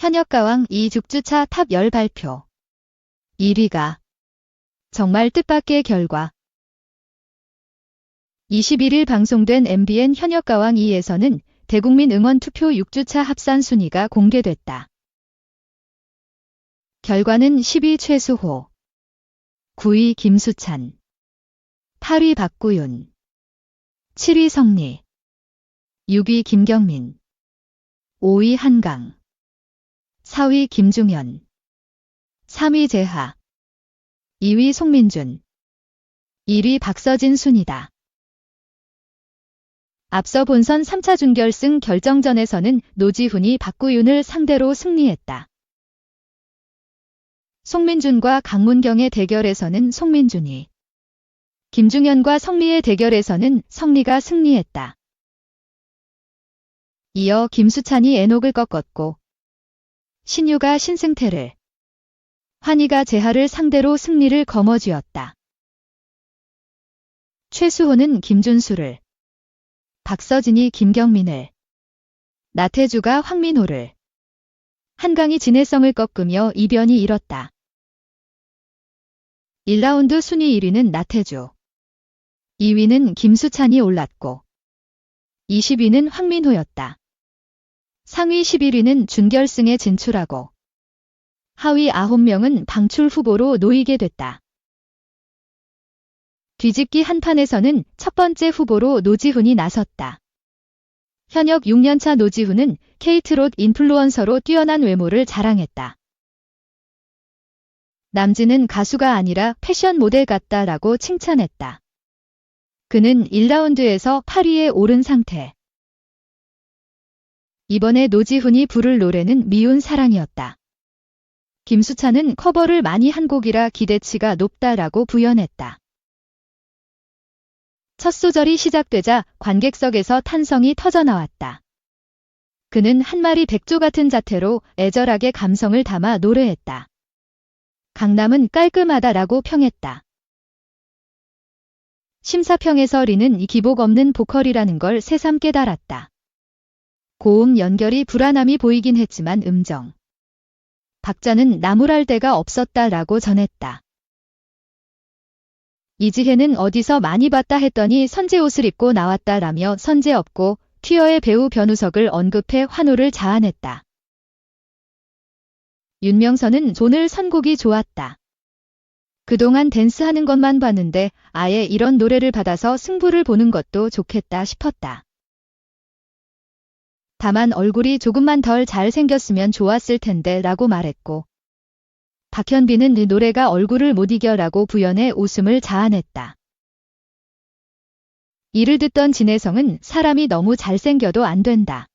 현역가왕 2죽주차 탑 10 발표. 1위가 정말 뜻밖의 결과. 21일 방송된 MBN 현역가왕 2에서는 대국민 응원 투표 6주차 합산 순위가 공개됐다. 결과는 10위 최수호, 9위 김수찬, 8위 박구윤, 7위 성리, 6위 김경민, 5위 한강, 4위 김중현, 3위 재하, 2위 송민준, 1위 박서진 순이다. 앞서 본선 3차 준결승 결정전에서는 노지훈이 박구윤을 상대로 승리했다. 송민준과 강문경의 대결에서는 송민준이, 김중현과 성리의 대결에서는 성리가 승리했다. 이어 김수찬이 애녹을 꺾었고 신유가 신승태를, 환희가 재하를 상대로 승리를 거머쥐었다. 최수호는 김준수를, 박서진이 김경민을, 나태주가 황민호를, 한강이 진해성을 꺾으며 이변이 일었다. 1라운드 순위 1위는 나태주, 2위는 김수찬이 올랐고 20위는 황민호였다. 상위 11위는 준결승에 진출하고 하위 9명은 방출 후보로 놓이게 됐다. 뒤집기 한판에서는 첫 번째 후보로 노지훈이 나섰다. 현역 6년차 노지훈은 케이트롯 인플루언서로 뛰어난 외모를 자랑했다. 남진은 가수가 아니라 패션 모델 같다라고 칭찬했다. 그는 1라운드에서 8위에 오른 상태. 이번에 노지훈이 부를 노래는 미운 사랑이었다. 김수찬은 커버를 많이 한 곡이라 기대치가 높다라고 부연했다. 첫 소절이 시작되자 관객석에서 탄성이 터져나왔다. 그는 한 마리 백조 같은 자태로 애절하게 감성을 담아 노래했다. 강남은 깔끔하다라고 평했다. 심사평에서 리는 이 기복 없는 보컬이라는 걸 새삼 깨달았다. 고음 연결이 불안함이 보이긴 했지만 박자는 나무랄 데가 없었다라고 전했다. 이지혜는 어디서 많이 봤다 했더니 선재 옷을 입고 나왔다라며 선재 없고 튀어의 배우 변우석을 언급해 환호를 자아냈다. 윤명선은 오늘 선곡이 좋았다. 그동안 댄스하는 것만 봤는데 아예 이런 노래를 받아서 승부를 보는 것도 좋겠다 싶었다. 다만 얼굴이 조금만 덜 잘생겼으면 좋았을 텐데 라고 말했고 박현빈은 이 노래가 얼굴을 못 이겨라고 부연해 웃음을 자아냈다. 이를 듣던 진혜성은 사람이 너무 잘생겨도 안 된다.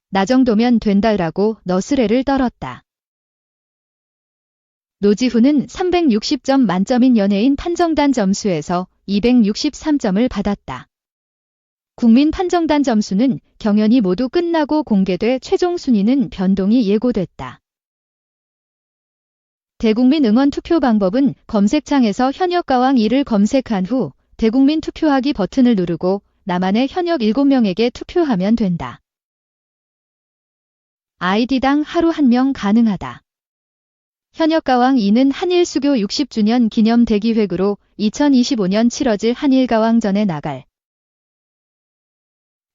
나 정도면 된다라고 너스레를 떨었다. 노지훈은 360점 만점인 연예인 판정단 점수에서 263점을 받았다. 국민 판정단 점수는 경연이 모두 끝나고 공개돼 최종 순위는 변동이 예고됐다. 대국민 응원 투표 방법은 검색창에서 현역가왕 2를 검색한 후 대국민 투표하기 버튼을 누르고 나만의 현역 7명에게 투표하면 된다. 아이디당 하루 1명 가능하다. 현역가왕 2는 한일수교 60주년 기념 대기획으로 2025년 치러질 한일가왕전에 나갈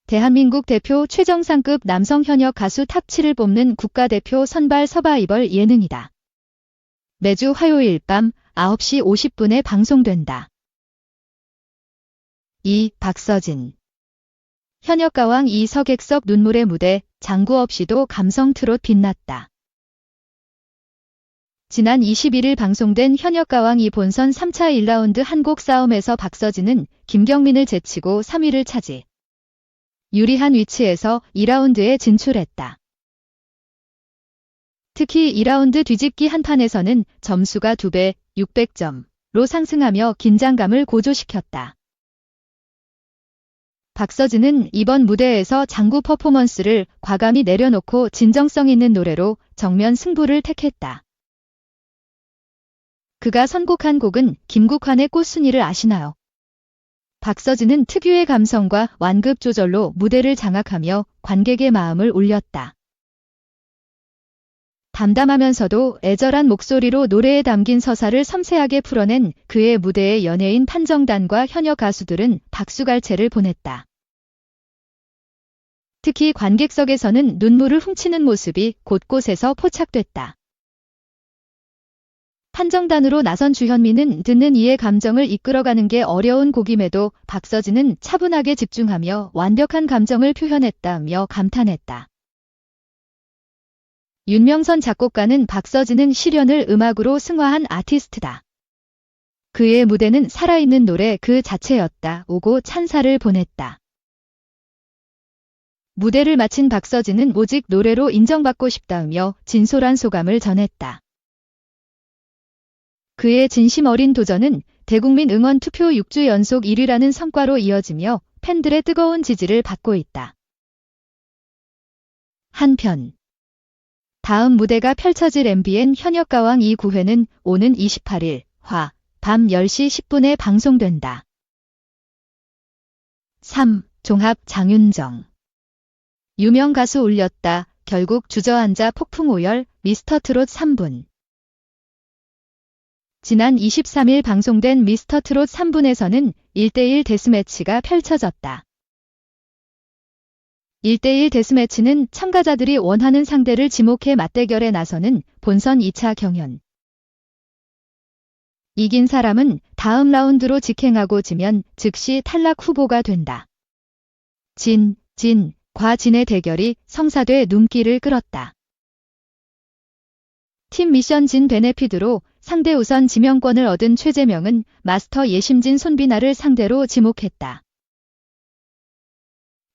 대한민국 대표 최정상급 남성 현역 가수 탑 7을 뽑는 국가대표 선발 서바이벌 예능이다. 매주 화요일 밤 9시 50분에 방송된다. 2. 박서진. 현역가왕 2 서객석 눈물의 무대, 장구 없이도 감성 트롯 빛났다. 지난 21일 방송된 현역가왕 2 본선 3차 1라운드 한곡 싸움에서 박서진은 김경민을 제치고 3위를 차지. 유리한 위치에서 2라운드에 진출했다. 특히 2라운드 뒤집기 한판에서는 점수가 2배, 600점로 상승하며 긴장감을 고조시켰다. 박서진은 이번 무대에서 장구 퍼포먼스를 과감히 내려놓고 진정성 있는 노래로 정면 승부를 택했다. 그가 선곡한 곡은 김국환의 꽃순이를 아시나요? 박서진은 특유의 감성과 완급 조절로 무대를 장악하며 관객의 마음을 울렸다. 담담하면서도 애절한 목소리로 노래에 담긴 서사를 섬세하게 풀어낸 그의 무대에 연예인 판정단과 현역 가수들은 박수갈채를 보냈다. 특히 관객석에서는 눈물을 훔치는 모습이 곳곳에서 포착됐다. 판정단으로 나선 주현미는 듣는 이의 감정을 이끌어가는 게 어려운 곡임에도 박서진은 차분하게 집중하며 완벽한 감정을 표현했다며 감탄했다. 윤명선 작곡가는 박서진은 시련을 음악으로 승화한 아티스트다. 그의 무대는 살아있는 노래 그 자체였다고 찬사를 보냈다. 무대를 마친 박서진은 오직 노래로 인정받고 싶다며 진솔한 소감을 전했다. 그의 진심 어린 도전은 대국민 응원 투표 6주 연속 1위라는 성과로 이어지며 팬들의 뜨거운 지지를 받고 있다. 한편 다음 무대가 펼쳐질 MBN 현역가왕 2구회는 오는 28일 밤 10시 10분에 방송된다. 3. 종합 장윤정. 유명 가수 울렸다. 결국 주저앉아 폭풍 오열 미스터트롯 3분. 지난 23일 방송된 미스터트롯 3분에서는 1대1 데스매치가 펼쳐졌다. 1대1 데스매치는 참가자들이 원하는 상대를 지목해 맞대결에 나서는 본선 2차 경연. 이긴 사람은 다음 라운드로 직행하고 지면 즉시 탈락 후보가 된다. 과진의 대결이 성사돼 눈길을 끌었다. 팀 미션 진 베네피드로 상대 우선 지명권을 얻은 최재명은 마스터 예심진 손비나를 상대로 지목했다.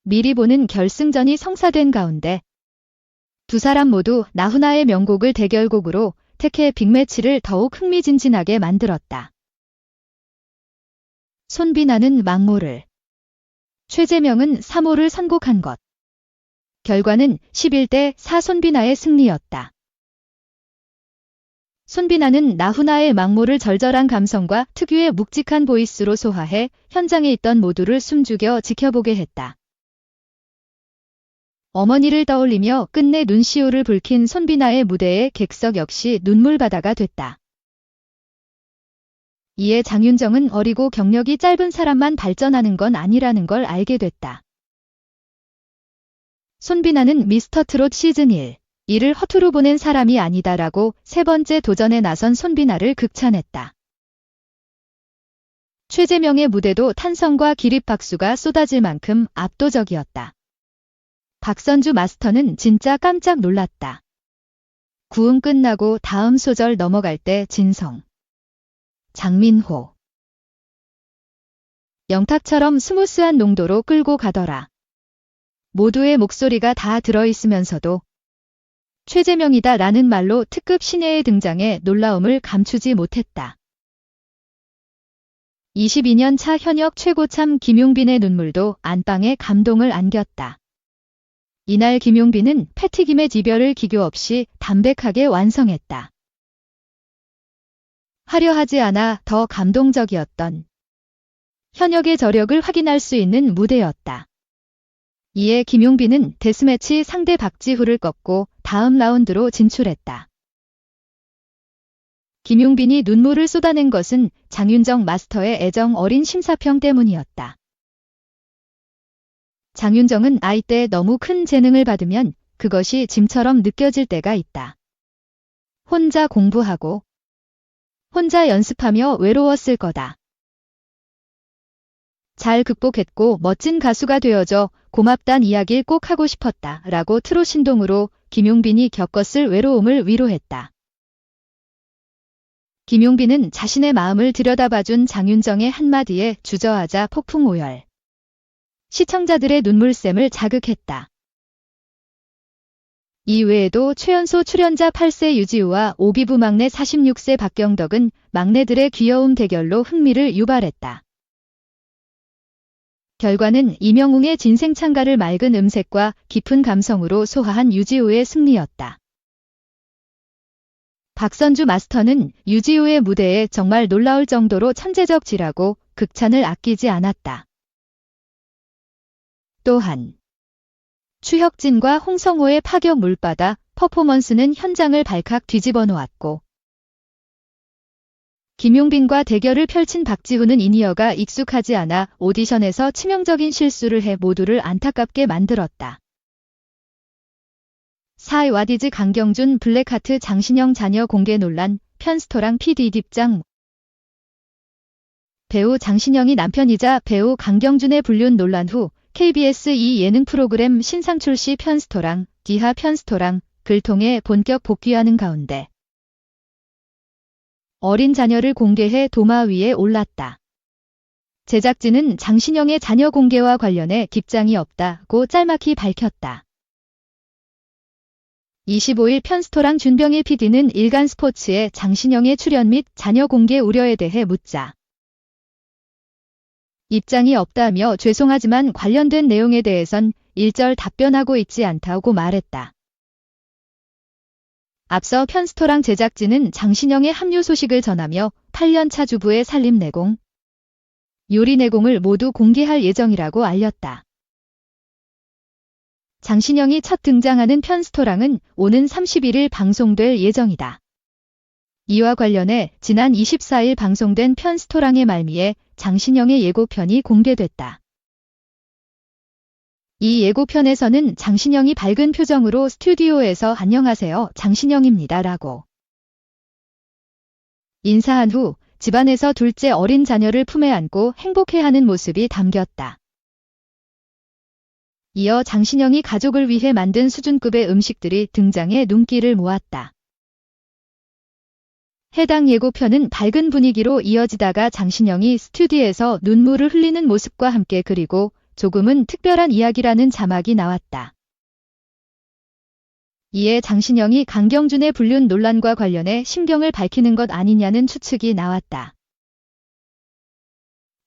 미리 보는 결승전이 성사된 가운데 두 사람 모두 나훈아의 명곡을 대결곡으로 택해 빅매치를 더욱 흥미진진하게 만들었다. 손비나는 망모를, 최재명은 3호를 선곡한 것. 결과는 11대 4 손비나의 승리였다. 손비나는 나훈아의 망모를 절절한 감성과 특유의 묵직한 보이스로 소화해 현장에 있던 모두를 숨죽여 지켜보게 했다. 어머니를 떠올리며 끝내 눈시울을 붉힌 손비나의 무대에 객석 역시 눈물바다가 됐다. 이에 장윤정은 어리고 경력이 짧은 사람만 발전하는 건 아니라는 걸 알게 됐다. 손비나는 미스터트롯 시즌 1, 이를 허투루 보낸 사람이 아니다라고 세 번째 도전에 나선 손비나를 극찬했다. 최재명의 무대도 탄성과 기립박수가 쏟아질 만큼 압도적이었다. 박선주 마스터는 진짜 깜짝 놀랐다. 구음 끝나고 다음 소절 넘어갈 때 진성, 장민호, 영탁처럼 스무스한 농도로 끌고 가더라. 모두의 목소리가 다 들어있으면서도 최재명이다 라는 말로 특급 신예의 등장에 놀라움을 감추지 못했다. 22년 차 현역 최고참 김용빈의 눈물도 안방에 감동을 안겼다. 이날 김용빈은 패티김의 이별을 기교 없이 담백하게 완성했다. 화려하지 않아 더 감동적이었던 현역의 저력을 확인할 수 있는 무대였다. 이에 김용빈은 데스매치 상대 박지후를 꺾고 다음 라운드로 진출했다. 김용빈이 눈물을 쏟아낸 것은 장윤정 마스터의 애정 어린 심사평 때문이었다. 장윤정은 아이 때 너무 큰 재능을 받으면 그것이 짐처럼 느껴질 때가 있다. 혼자 공부하고 혼자 연습하며 외로웠을 거다. 잘 극복했고 멋진 가수가 되어줘 고맙단 이야기를 꼭 하고 싶었다 라고 트롯 신동으로 김용빈이 겪었을 외로움을 위로했다. 김용빈은 자신의 마음을 들여다봐준 장윤정의 한마디에 주저하자 폭풍 오열. 시청자들의 눈물샘을 자극했다. 이외에도 최연소 출연자 8세 유지우와 오기부 막내 46세 박경덕은 막내들의 귀여움 대결로 흥미를 유발했다. 결과는 이명웅의 진생창가를 맑은 음색과 깊은 감성으로 소화한 유지우의 승리였다. 박선주 마스터는 유지우의 무대에 정말 놀라울 정도로 천재적지라고 극찬을 아끼지 않았다. 또한 추혁진과 홍성호의 파격 물바다 퍼포먼스는 현장을 발칵 뒤집어 놓았고, 김용빈과 대결을 펼친 박지훈은 이니어가 익숙하지 않아 오디션에서 치명적인 실수를 해 모두를 안타깝게 만들었다. 4. 왓이즈 강경준 블랙하트 장신영 자녀 공개 논란, 편스토랑 PD 입장. 배우 장신영이 남편이자 배우 강경준의 불륜 논란 후 KBS 2 예능 프로그램 신상 출시 편스토랑, 디하 편스토랑 글 통해 본격 복귀하는 가운데 어린 자녀를 공개해 도마 위에 올랐다. 제작진은 장신영의 자녀 공개와 관련해 입장이 없다고 짤막히 밝혔다. 25일 편스토랑 준병일 PD는 일간스포츠에 장신영의 출연 및 자녀 공개 우려에 대해 묻자 입장이 없다며 죄송하지만 관련된 내용에 대해선 일절 답변하고 있지 않다고 말했다. 앞서 편스토랑 제작진은 장신영의 합류 소식을 전하며 8년차 주부의 살림 내공, 요리 내공을 모두 공개할 예정이라고 알렸다. 장신영이 첫 등장하는 편스토랑은 오는 31일 방송될 예정이다. 이와 관련해 지난 24일 방송된 편스토랑의 말미에 장신영의 예고편이 공개됐다. 이 예고편에서는 장신영이 밝은 표정으로 스튜디오에서 안녕하세요, 장신영입니다 라고 인사한 후 집안에서 둘째 어린 자녀를 품에 안고 행복해하는 모습이 담겼다. 이어 장신영이 가족을 위해 만든 수준급의 음식들이 등장해 눈길을 모았다. 해당 예고편은 밝은 분위기로 이어지다가 장신영이 스튜디오에서 눈물을 흘리는 모습과 함께 그리고 조금은 특별한 이야기라는 자막이 나왔다. 이에 장신영이 강경준의 불륜 논란과 관련해 심경을 밝히는 것 아니냐는 추측이 나왔다.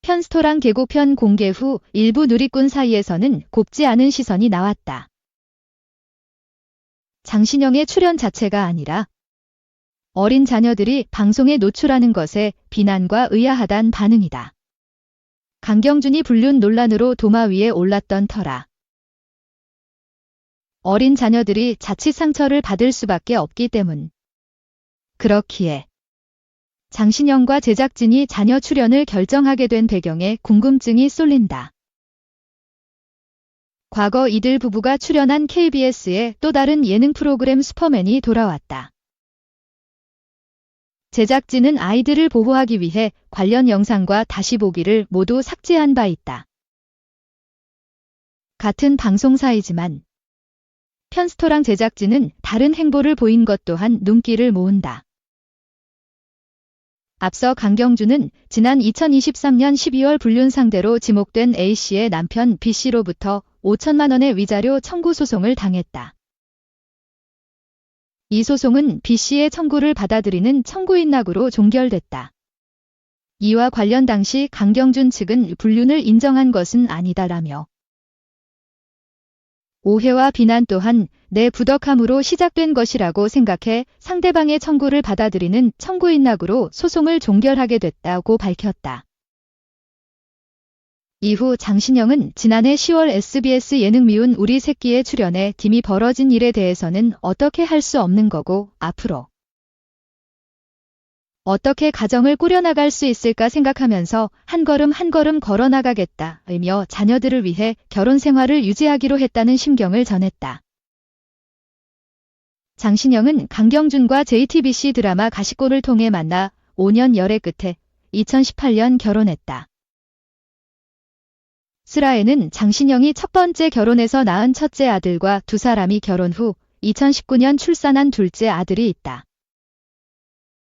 편스토랑 예고편 공개 후 일부 누리꾼 사이에서는 곱지 않은 시선이 나왔다. 장신영의 출연 자체가 아니라 어린 자녀들이 방송에 노출하는 것에 비난과 의아하단 반응이다. 강경준이 불륜 논란으로 도마 위에 올랐던 터라 어린 자녀들이 자칫 상처를 받을 수밖에 없기 때문. 그렇기에 장신영과 제작진이 자녀 출연을 결정하게 된 배경에 궁금증이 쏠린다. 과거 이들 부부가 출연한 KBS의 또 다른 예능 프로그램 슈퍼맨이 돌아왔다. 제작진은 아이들을 보호하기 위해 관련 영상과 다시 보기를 모두 삭제한 바 있다. 같은 방송사이지만 편스토랑 제작진은 다른 행보를 보인 것 또한 눈길을 모은다. 앞서 강경준은 지난 2023년 12월 불륜 상대로 지목된 A씨의 남편 B씨로부터 5천만 원의 위자료 청구 소송을 당했다. 이 소송은 B씨의 청구를 받아들이는 청구인 낙으로 종결됐다. 이와 관련 당시 강경준 측은 불륜을 인정한 것은 아니다라며 오해와 비난 또한 내 부덕함으로 시작된 것이라고 생각해 상대방의 청구를 받아들이는 청구인 낙으로 소송을 종결하게 됐다고 밝혔다. 이후 장신영은 지난해 10월 SBS 예능 미운 우리 새끼에 출연해 딤이 벌어진 일에 대해서는 어떻게 할 수 없는 거고 앞으로 어떻게 가정을 꾸려나갈 수 있을까 생각하면서 한 걸음 한 걸음 걸어나가겠다며 자녀들을 위해 결혼 생활을 유지하기로 했다는 심경을 전했다. 장신영은 강경준과 JTBC 드라마 가시골을 통해 만나 5년 열애 끝에 2018년 결혼했다. 슬아에는 장신영이 첫 번째 결혼에서 낳은 첫째 아들과 두 사람이 결혼 후 2019년 출산한 둘째 아들이 있다.